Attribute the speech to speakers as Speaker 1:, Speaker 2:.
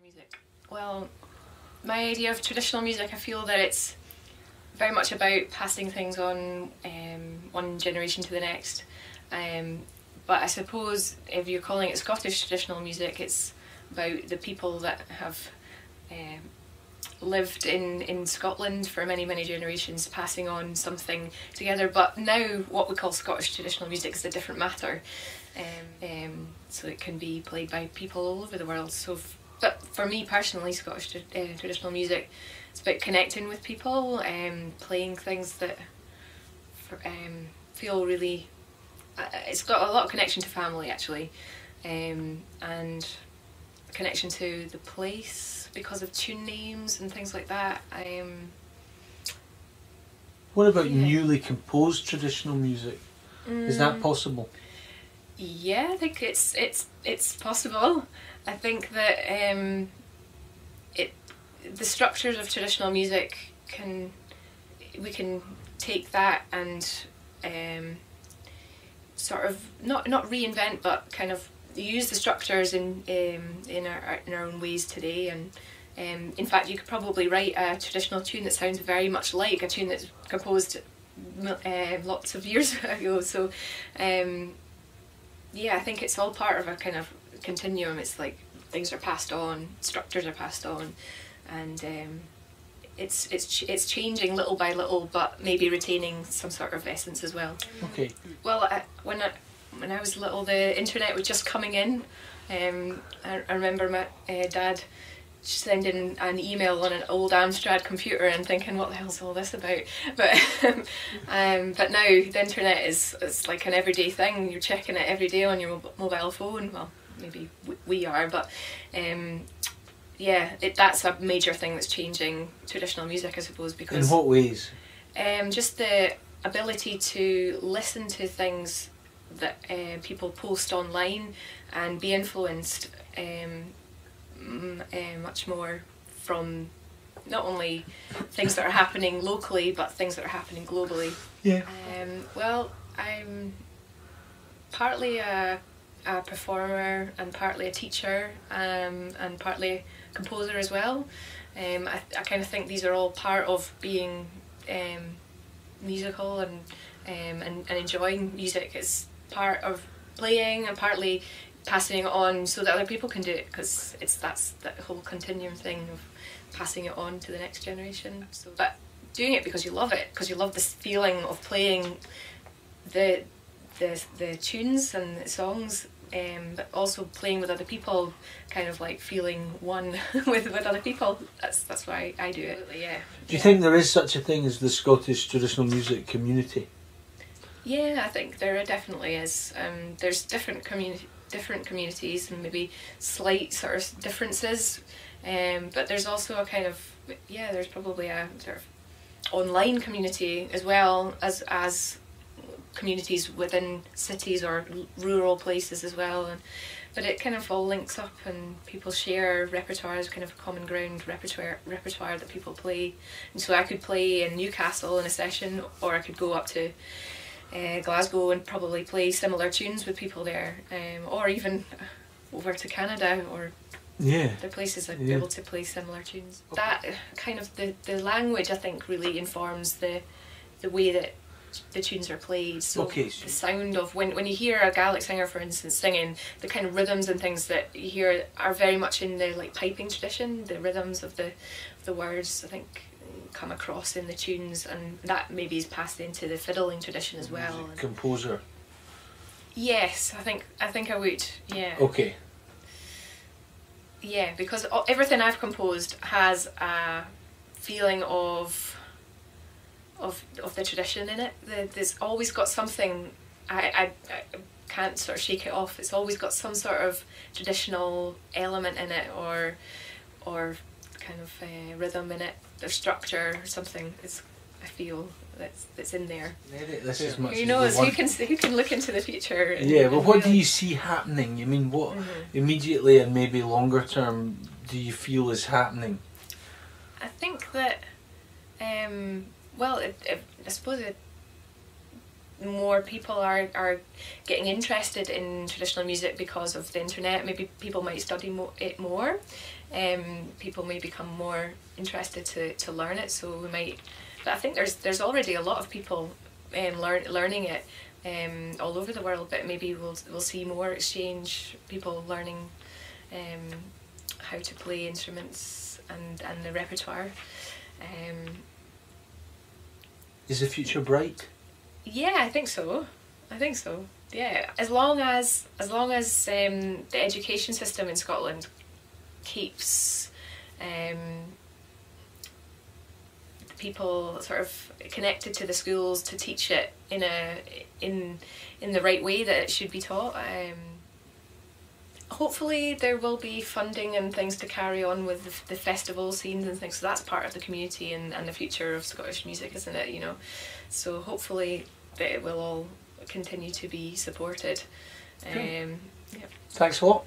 Speaker 1: Music. Well, my idea of traditional music, I feel that it's very much about passing things on one generation to the next. But I suppose if you're calling it Scottish traditional music, it's about the people that have lived in Scotland for many, many generations, passing on something together. But now what we call Scottish traditional music is a different matter. So it can be played by people all over the world. But for me personally, Scottish traditional music, it's about connecting with people, playing things that feel really... it's got a lot of connection to family actually, and connection to the place because of tune names and things like that.
Speaker 2: What about newly composed traditional music? Is that possible?
Speaker 1: Yeah, I think it's possible. I think that the structures of traditional music we can take that and sort of not reinvent, but kind of use the structures in our own ways today. And in fact, you could probably write a traditional tune that sounds very much like a tune that's composed lots of years ago. So yeah, I think it's all part of a kind of continuum. It's like things are passed on, structures are passed on, and it's changing little by little, but maybe retaining some sort of essence as well.
Speaker 2: Okay.
Speaker 1: Well, when I was little, the internet was just coming in. I remember my dad sending an email on an old Amstrad computer and thinking, what the hell's all this about? But now the internet is like an everyday thing. You're checking it every day on your mobile phone. Well, maybe we are, but yeah, that's a major thing that's changing traditional music, I suppose. Because
Speaker 2: in what ways?
Speaker 1: Just the ability to listen to things that people post online and be influenced much more from not only things that are happening locally, but things that are happening globally.
Speaker 2: Yeah.
Speaker 1: Well, I'm partly a performer and partly a teacher, and partly a composer as well. I kind of think these are all part of being musical and enjoying music. It's part of playing and partly passing it on so that other people can do it, because that's that whole continuum thing of passing it on to the next generation. So, but doing it because you love it, because you love this feeling of playing the tunes and the songs, but also playing with other people, kind of like feeling one with other people. That's why I do it. Yeah.
Speaker 2: Do you think there is such a thing as the Scottish traditional music community?
Speaker 1: Yeah, I think there definitely is. There's different communities and maybe slight sort of differences, but there's also a kind of, yeah, there's probably a sort of online community as well as communities within cities or rural places as well. But it kind of all links up, and people share repertoires, kind of common ground repertoire that people play. And so I could play in Newcastle in a session, or I could go up to Glasgow and probably play similar tunes with people there, or even over to Canada or other places I'd be able to play similar tunes. That kind of the language, I think, really informs the way that the tunes are played. So the sound of when you hear a Gaelic singer, for instance, singing, the kind of rhythms and things that you hear are very much in the like piping tradition. The rhythms of the words, I think, come across in the tunes, and that maybe is passed into the fiddling tradition as well.
Speaker 2: Composer.
Speaker 1: Yes, I think I would. Yeah.
Speaker 2: Okay.
Speaker 1: Yeah, because everything I've composed has a feeling of the tradition in it. There's always got something. I can't sort of shake it off. It's always got some sort of traditional element in it, or kind of rhythm in it, or structure or something. I feel that's in there.
Speaker 2: This is much.
Speaker 1: Who knows? Who can look into the future?
Speaker 2: But what do you see happening? I mean, what immediately and maybe longer term do you feel is happening?
Speaker 1: I think that. Well, I suppose more people are getting interested in traditional music because of the internet. Maybe people might study it more. people may become more interested to learn it. So we might, but I think there's already a lot of people learning it all over the world, but maybe we'll see more exchange, people learning how to play instruments and the repertoire.
Speaker 2: Is the future bright?
Speaker 1: Yeah, I think so. Yeah, as long as the education system in Scotland keeps people sort of connected to the schools to teach it in the right way that it should be taught. Hopefully there will be funding and things to carry on with the festival scenes and things, so that's part of the community and the future of Scottish music, isn't it, you know? So hopefully that it will all continue to be supported.
Speaker 2: Cool.
Speaker 1: Yeah.
Speaker 2: Thanks a lot.